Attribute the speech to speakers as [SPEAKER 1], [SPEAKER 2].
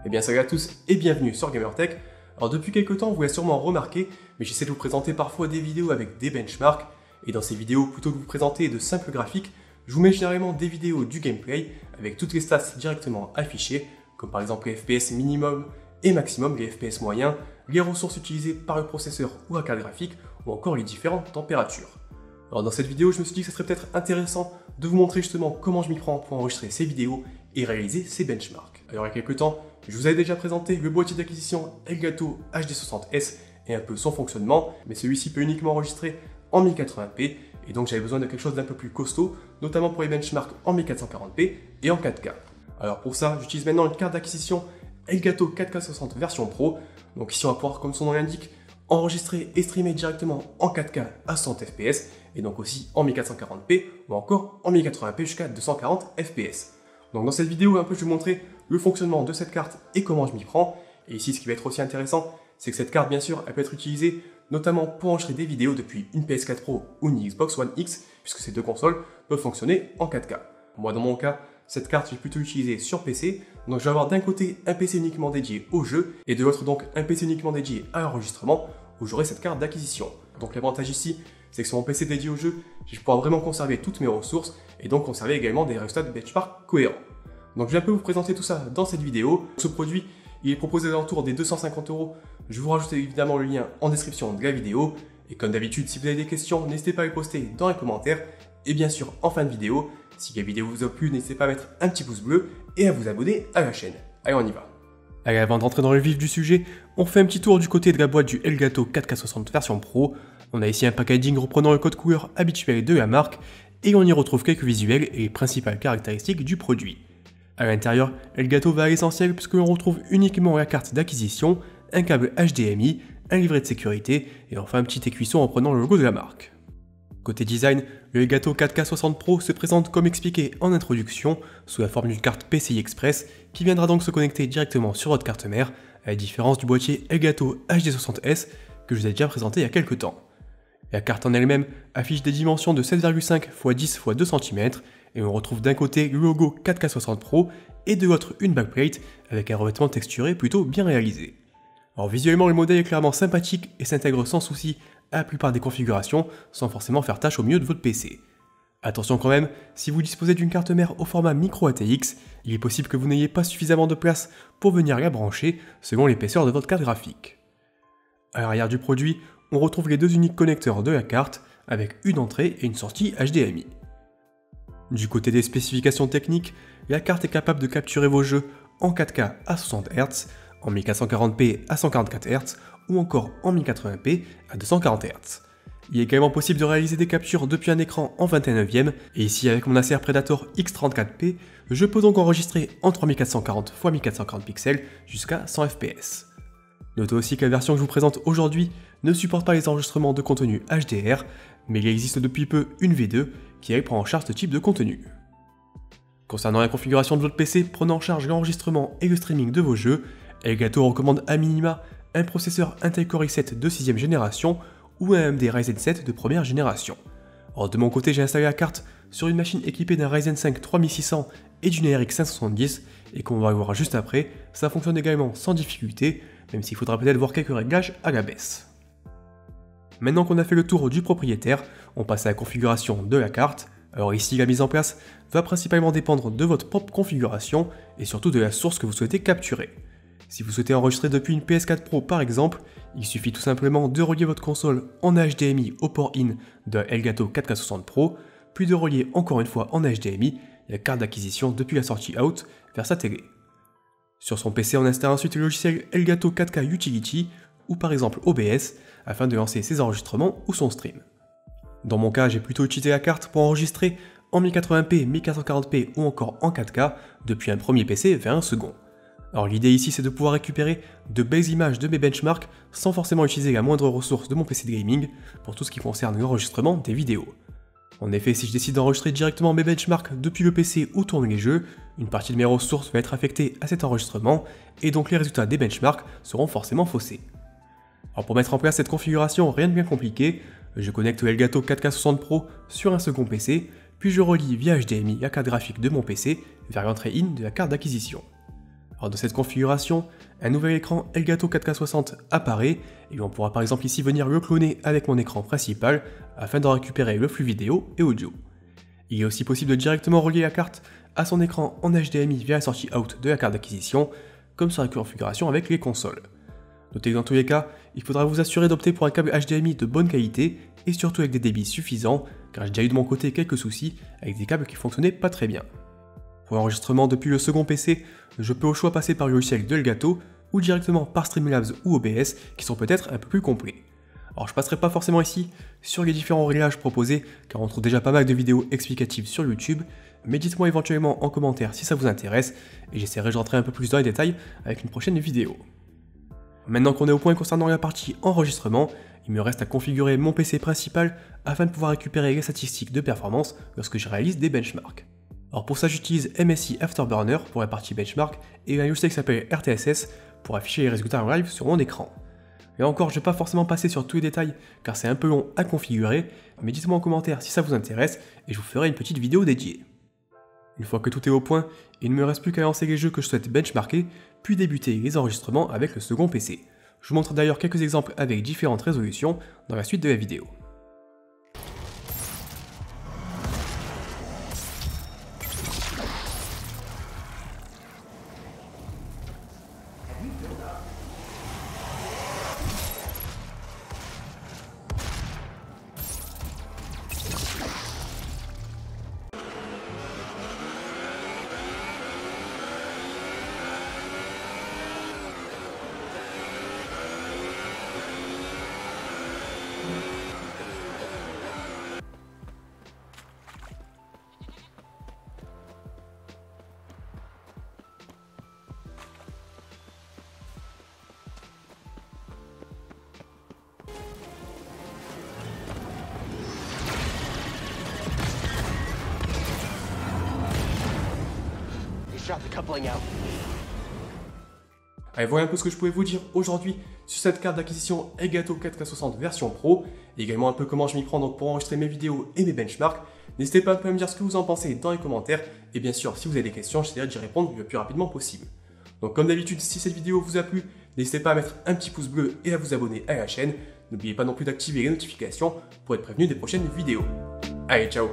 [SPEAKER 1] Eh bien salut à tous et bienvenue sur GamerTech. Alors depuis quelques temps, vous l'avez sûrement remarqué, mais j'essaie de vous présenter parfois des vidéos avec des benchmarks, et dans ces vidéos, plutôt que de vous présenter de simples graphiques, je vous mets généralement des vidéos du gameplay avec toutes les stats directement affichées, comme par exemple les FPS minimum et maximum, les FPS moyens, les ressources utilisées par le processeur ou la carte graphique, ou encore les différentes températures. Alors dans cette vidéo, je me suis dit que ce serait peut-être intéressant de vous montrer justement comment je m'y prends pour enregistrer ces vidéos et réaliser ces benchmarks. Alors il y a quelques temps, je vous avais déjà présenté le boîtier d'acquisition Elgato HD60S et un peu son fonctionnement, mais celui-ci peut uniquement enregistrer en 1080p, et donc j'avais besoin de quelque chose d'un peu plus costaud, notamment pour les benchmarks en 1440p et en 4K. Alors pour ça, j'utilise maintenant une carte d'acquisition Elgato 4K60 version Pro. Donc ici on va pouvoir, comme son nom l'indique, enregistrer et streamer directement en 4K à 100 fps, et donc aussi en 1440p ou encore en 1080p jusqu'à 240 fps. Donc dans cette vidéo, je vais vous montrer le fonctionnement de cette carte et comment je m'y prends. Et ici, ce qui va être aussi intéressant, c'est que cette carte, bien sûr, elle peut être utilisée notamment pour enregistrer des vidéos depuis une PS4 Pro ou une Xbox One X, puisque ces deux consoles peuvent fonctionner en 4K. Moi, dans mon cas, cette carte, je vais plutôt l'utiliser sur PC. Donc je vais avoir d'un côté un PC uniquement dédié au jeu, et de l'autre donc un PC uniquement dédié à l'enregistrement, où j'aurai cette carte d'acquisition. Donc l'avantage ici, c'est que sur mon PC dédié au jeu, je vais pouvoir vraiment conserver toutes mes ressources, et donc conserver également des résultats de benchmark cohérents. Donc je vais un peu vous présenter tout ça dans cette vidéo. Ce produit, il est proposé à l'entour des 250 €. Je vous rajoute évidemment le lien en description de la vidéo. Et comme d'habitude, si vous avez des questions, n'hésitez pas à les poster dans les commentaires. Et bien sûr, en fin de vidéo, si la vidéo vous a plu, n'hésitez pas à mettre un petit pouce bleu et à vous abonner à la chaîne. Allez, on y va. Allez, avant d'entrer dans le vif du sujet, on fait un petit tour du côté de la boîte du Elgato 4K60 version Pro. On a ici un packaging reprenant le code couleur habituel de la marque, et on y retrouve quelques visuels et les principales caractéristiques du produit. À l'intérieur, Elgato va à l'essentiel puisque l'on retrouve uniquement la carte d'acquisition, un câble HDMI, un livret de sécurité et enfin un petit écuisson reprenant le logo de la marque. Côté design, le Elgato 4K60 Pro se présente comme expliqué en introduction sous la forme d'une carte PCI Express qui viendra donc se connecter directement sur votre carte mère, à la différence du boîtier Elgato HD60S que je vous ai déjà présenté il y a quelques temps. La carte en elle-même affiche des dimensions de 7,5 x 10 x 2 cm et on retrouve d'un côté le logo 4K60 Pro et de l'autre une backplate avec un revêtement texturé plutôt bien réalisé. Alors visuellement le modèle est clairement sympathique et s'intègre sans souci à la plupart des configurations sans forcément faire tâche au milieu de votre PC. Attention quand même, si vous disposez d'une carte mère au format micro ATX, il est possible que vous n'ayez pas suffisamment de place pour venir la brancher selon l'épaisseur de votre carte graphique. À l'arrière du produit, on retrouve les deux uniques connecteurs de la carte avec une entrée et une sortie HDMI. Du côté des spécifications techniques, la carte est capable de capturer vos jeux en 4K à 60 Hz, en 1440p à 144 Hz ou encore en 1080p à 240 Hz. Il est également possible de réaliser des captures depuis un écran en 21/9, et ici avec mon Acer Predator X34P, je peux donc enregistrer en 3440 x 1440 pixels jusqu'à 100 fps. Notez aussi que la version que je vous présente aujourd'hui ne supporte pas les enregistrements de contenu HDR, mais il existe depuis peu une V2 qui elle prend en charge ce type de contenu. Concernant la configuration de votre PC prenant en charge l'enregistrement et le streaming de vos jeux, Elgato recommande à minima un processeur Intel Core i7 de 6ème génération ou un AMD Ryzen 7 de première génération. Alors de mon côté, j'ai installé la carte sur une machine équipée d'un Ryzen 5 3600 et d'une RX 570, et comme on va le voir juste après, ça fonctionne également sans difficulté, même s'il faudra peut-être voir quelques réglages à la baisse. Maintenant qu'on a fait le tour du propriétaire, on passe à la configuration de la carte. Alors ici, la mise en place va principalement dépendre de votre propre configuration et surtout de la source que vous souhaitez capturer. Si vous souhaitez enregistrer depuis une PS4 Pro par exemple, il suffit tout simplement de relier votre console en HDMI au port in de Elgato 4K60 Pro, puis de relier encore une fois en HDMI la carte d'acquisition depuis la sortie out vers sa télé. Sur son PC, on installe ensuite le logiciel Elgato 4K Utility ou par exemple OBS afin de lancer ses enregistrements ou son stream. Dans mon cas, j'ai plutôt utilisé la carte pour enregistrer en 1080p, 1440p ou encore en 4K depuis un premier PC vers un second. Alors l'idée ici c'est de pouvoir récupérer de belles images de mes benchmarks sans forcément utiliser la moindre ressource de mon PC de gaming pour tout ce qui concerne l'enregistrement des vidéos. En effet, si je décide d'enregistrer directement mes benchmarks depuis le PC où tournent les jeux, une partie de mes ressources va être affectée à cet enregistrement et donc les résultats des benchmarks seront forcément faussés. Alors pour mettre en place cette configuration, rien de bien compliqué, je connecte le Elgato 4K60 Pro sur un second PC, puis je relie via HDMI la carte graphique de mon PC vers l'entrée in de la carte d'acquisition. Alors de cette configuration, un nouvel écran Elgato 4K60 apparaît et on pourra par exemple ici venir le cloner avec mon écran principal afin d'en récupérer le flux vidéo et audio. Il est aussi possible de directement relier la carte à son écran en HDMI via la sortie out de la carte d'acquisition, comme sur la configuration avec les consoles. Notez que dans tous les cas, il faudra vous assurer d'opter pour un câble HDMI de bonne qualité et surtout avec des débits suffisants, car j'ai déjà eu de mon côté quelques soucis avec des câbles qui fonctionnaient pas très bien. Pour l'enregistrement depuis le second PC, je peux au choix passer par le logiciel de Elgato ou directement par Streamlabs ou OBS qui sont peut-être un peu plus complets. Alors je passerai pas forcément ici sur les différents réglages proposés car on trouve déjà pas mal de vidéos explicatives sur YouTube, mais dites-moi éventuellement en commentaire si ça vous intéresse et j'essaierai de rentrer un peu plus dans les détails avec une prochaine vidéo. Maintenant qu'on est au point concernant la partie enregistrement, il me reste à configurer mon PC principal afin de pouvoir récupérer les statistiques de performance lorsque je réalise des benchmarks. Alors pour ça j'utilise MSI Afterburner pour la partie benchmark et un logiciel qui s'appelle RTSS pour afficher les résultats en live sur mon écran. Et encore, je ne vais pas forcément passer sur tous les détails car c'est un peu long à configurer, mais dites-moi en commentaire si ça vous intéresse et je vous ferai une petite vidéo dédiée. Une fois que tout est au point, il ne me reste plus qu'à lancer les jeux que je souhaite benchmarker, puis débuter les enregistrements avec le second PC. Je vous montre d'ailleurs quelques exemples avec différentes résolutions dans la suite de la vidéo. Allez, voilà un peu ce que je pouvais vous dire aujourd'hui sur cette carte d'acquisition Elgato 4K60 version Pro, et également un peu comment je m'y prends donc pour enregistrer mes vidéos et mes benchmarks. N'hésitez pas à me dire ce que vous en pensez dans les commentaires, et bien sûr, si vous avez des questions, j'essaierai d'y répondre le plus rapidement possible. Donc comme d'habitude, si cette vidéo vous a plu, n'hésitez pas à mettre un petit pouce bleu et à vous abonner à la chaîne. N'oubliez pas non plus d'activer les notifications pour être prévenu des prochaines vidéos. Allez, ciao!